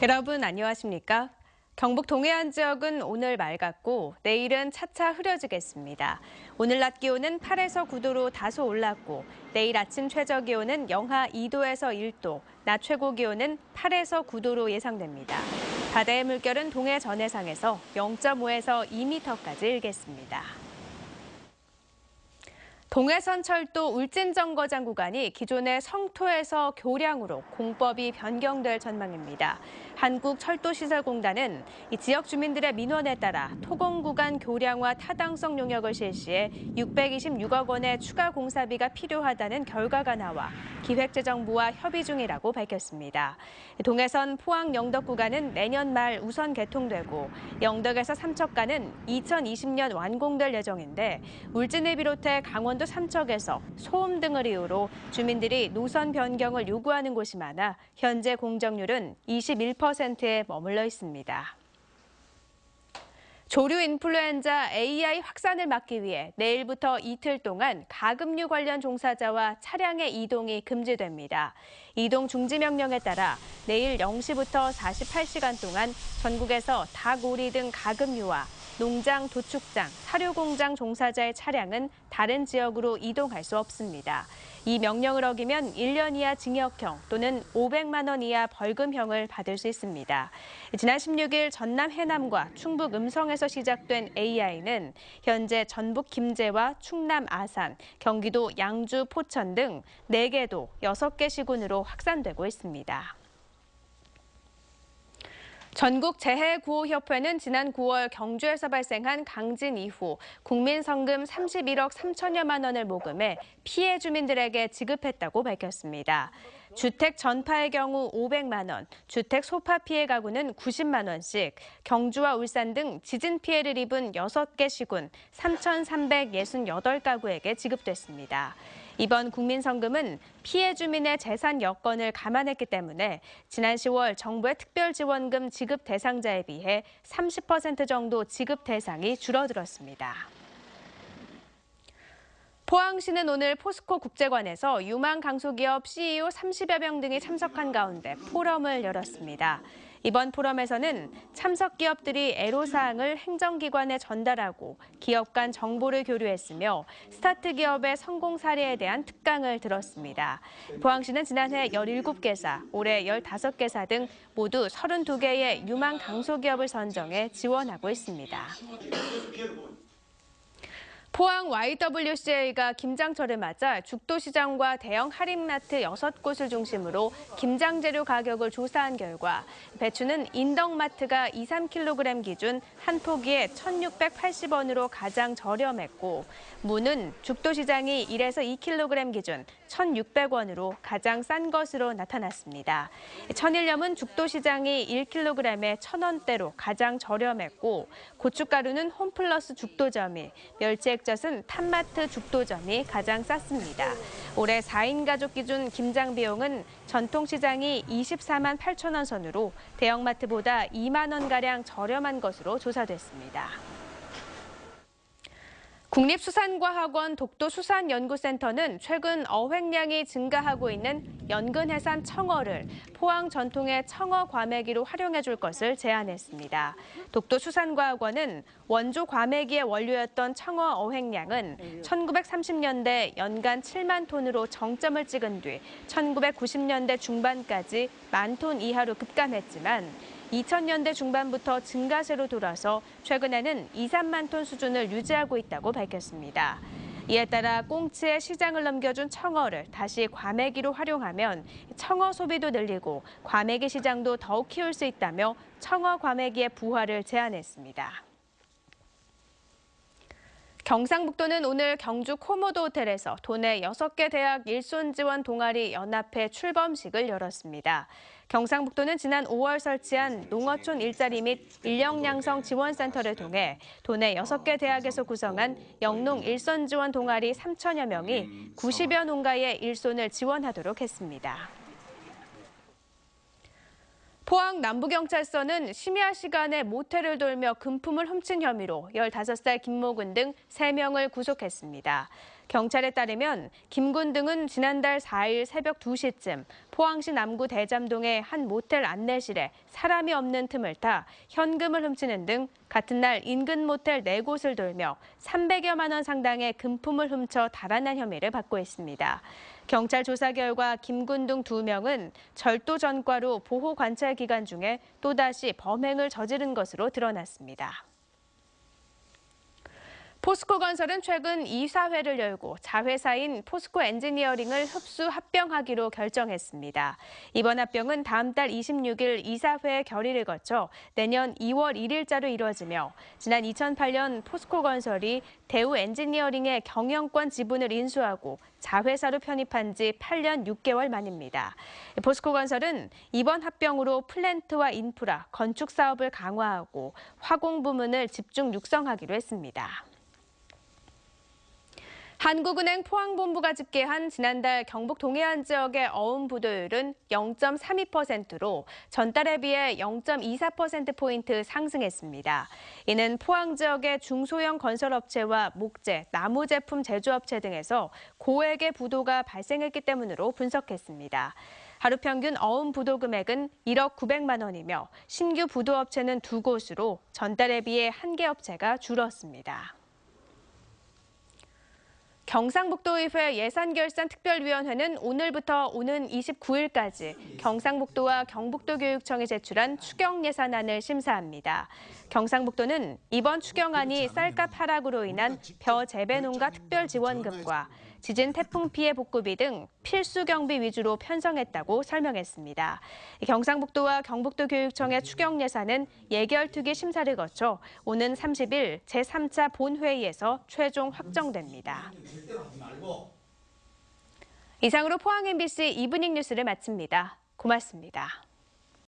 여러분 안녕하십니까? 경북 동해안 지역은 오늘 맑았고 내일은 차차 흐려지겠습니다. 오늘 낮 기온은 8에서 9도로 다소 올랐고 내일 아침 최저 기온은 영하 2도에서 1도, 낮 최고 기온은 8에서 9도로 예상됩니다. 바다의 물결은 동해 전해상에서 0.5에서 2m까지 일겠습니다. 동해선 철도 울진정거장 구간이 기존의 성토에서 교량으로 공법이 변경될 전망입니다. 한국철도시설공단은 이 지역 주민들의 민원에 따라 토공 구간 교량화 타당성 용역을 실시해 626억 원의 추가 공사비가 필요하다는 결과가 나와 기획재정부와 협의 중이라고 밝혔습니다. 동해선 포항 영덕 구간은 내년 말 우선 개통되고 영덕에서 삼척간은 2020년 완공될 예정인데 울진을 비롯해 강원도 삼척에서 소음 등을 이유로 주민들이 노선 변경을 요구하는 곳이 많아 현재 공정률은 21%에 머물러 있습니다. 조류 인플루엔자 AI 확산을 막기 위해 내일부터 이틀 동안 가금류 관련 종사자와 차량의 이동이 금지됩니다. 이동 중지 명령에 따라 내일 0시부터 48시간 동안 전국에서 닭, 오리 등 가금류와 농장, 도축장, 사료공장 종사자의 차량은 다른 지역으로 이동할 수 없습니다. 이 명령을 어기면 1년 이하 징역형 또는 500만 원 이하 벌금형을 받을 수 있습니다. 지난 16일 전남 해남과 충북 음성에서 시작된 AI는 현재 전북 김제와 충남 아산, 경기도 양주, 포천 등 4개 도 6개 시군으로 확산되고 있습니다. 전국재해구호협회는 지난 9월 경주에서 발생한 강진 이후 국민성금 31억 3천여만 원을 모금해 피해 주민들에게 지급했다고 밝혔습니다. 주택 전파의 경우 500만 원, 주택 소파 피해 가구는 90만 원씩, 경주와 울산 등 지진 피해를 입은 6개 시군 3,368가구에게 지급됐습니다. 이번 국민성금은 피해 주민의 재산 여건을 감안했기 때문에 지난 10월 정부의 특별지원금 지급 대상자에 비해 30% 정도 지급 대상이 줄어들었습니다. 포항시는 오늘 포스코 국제관에서 유망 강소기업 CEO 30여 명 등이 참석한 가운데 포럼을 열었습니다. 이번 포럼에서는 참석 기업들이 애로사항을 행정기관에 전달하고 기업 간 정보를 교류했으며 스타트 기업의 성공 사례에 대한 특강을 들었습니다. 포항시는 지난해 17개사, 올해 15개사 등 모두 32개의 유망 강소기업을 선정해 지원하고 있습니다. 포항 YWCA가 김장철을 맞아 죽도시장과 대형 할인마트 6곳을 중심으로 김장 재료 가격을 조사한 결과 배추는 인덕마트가 2, 3kg 기준 한 포기에 1,680원으로 가장 저렴했고 무는 죽도시장이 1에서 2kg 기준 1,600원으로 가장 싼 것으로 나타났습니다. 천일염은 죽도시장이 1kg에 1,000원대로 가장 저렴했고 고춧가루는 홈플러스 죽도점이, 멸치액젓은 탑마트 죽도점이 가장 쌌습니다. 올해 4인 가족 기준 김장 비용은 전통시장이 24만 8천 원 선으로 대형마트보다 2만 원가량 저렴한 것으로 조사됐습니다. 국립수산과학원 독도수산연구센터는 최근 어획량이 증가하고 있는 연근해산 청어를 포항 전통의 청어 과메기로 활용해 줄 것을 제안했습니다. 독도수산과학원은 원조 과메기의 원료였던 청어 어획량은 1930년대 연간 7만 톤으로 정점을 찍은 뒤 1990년대 중반까지 10,000톤 이하로 급감했지만 2000년대 중반부터 증가세로 돌아서 최근에는 2, 3만 톤 수준을 유지하고 있다고 밝혔습니다. 이에 따라 꽁치에 시장을 넘겨준 청어를 다시 과메기로 활용하면 청어 소비도 늘리고 과메기 시장도 더욱 키울 수 있다며 청어 과메기의 부활을 제안했습니다. 경상북도는 오늘 경주 코모도 호텔에서 도내 6개 대학 일손 지원 동아리 연합회 출범식을 열었습니다. 경상북도는 지난 5월 설치한 농어촌 일자리 및 인력양성 지원센터를 통해 도내 6개 대학에서 구성한 영농 일손 지원 동아리 3천여 명이 90여 농가의 일손을 지원하도록 했습니다. 포항 남부경찰서는 심야 시간에 모텔을 돌며 금품을 훔친 혐의로 15살 김모근 등 3명을 구속했습니다. 경찰에 따르면 김군 등은 지난달 4일 새벽 2시쯤 포항시 남구 대잠동의 한 모텔 안내실에 사람이 없는 틈을 타 현금을 훔치는 등 같은 날 인근 모텔 4곳을 돌며 300여만 원 상당의 금품을 훔쳐 달아난 혐의를 받고 있습니다. 경찰 조사 결과 김군 등 2명은 절도 전과로 보호 관찰 기간 중에 또다시 범행을 저지른 것으로 드러났습니다. 포스코건설은 최근 이사회를 열고 자회사인 포스코 엔지니어링을 흡수 합병하기로 결정했습니다. 이번 합병은 다음 달 26일 이사회 결의를 거쳐 내년 2월 1일자로 이루어지며 지난 2008년 포스코건설이 대우 엔지니어링의 경영권 지분을 인수하고 자회사로 편입한 지 8년 6개월 만입니다. 포스코건설은 이번 합병으로 플랜트와 인프라, 건축 사업을 강화하고 화공 부문을 집중 육성하기로 했습니다. 한국은행 포항본부가 집계한 지난달 경북 동해안 지역의 어음 부도율은 0.32%로 전달에 비해 0.24%포인트 상승했습니다. 이는 포항 지역의 중소형 건설업체와 목재, 나무 제품 제조업체 등에서 고액의 부도가 발생했기 때문으로 분석했습니다. 하루 평균 어음 부도 금액은 1억 900만 원이며 신규 부도업체는 2곳으로 전달에 비해 1개 업체가 줄었습니다. 경상북도의회 예산결산특별위원회는 오늘부터 오는 29일까지 경상북도와 경북도교육청에 제출한 추경 예산안을 심사합니다. 경상북도는 이번 추경안이 쌀값 하락으로 인한 벼 재배 농가 특별지원금과 지진 태풍 피해 복구비 등 필수 경비 위주로 편성했다고 설명했습니다. 경상북도와 경북도교육청의 추경 예산은 예결특위 심사를 거쳐 오는 30일 제3차 본회의에서 최종 확정됩니다. 이상으로 포항 MBC 이브닝 뉴스를 마칩니다. 고맙습니다.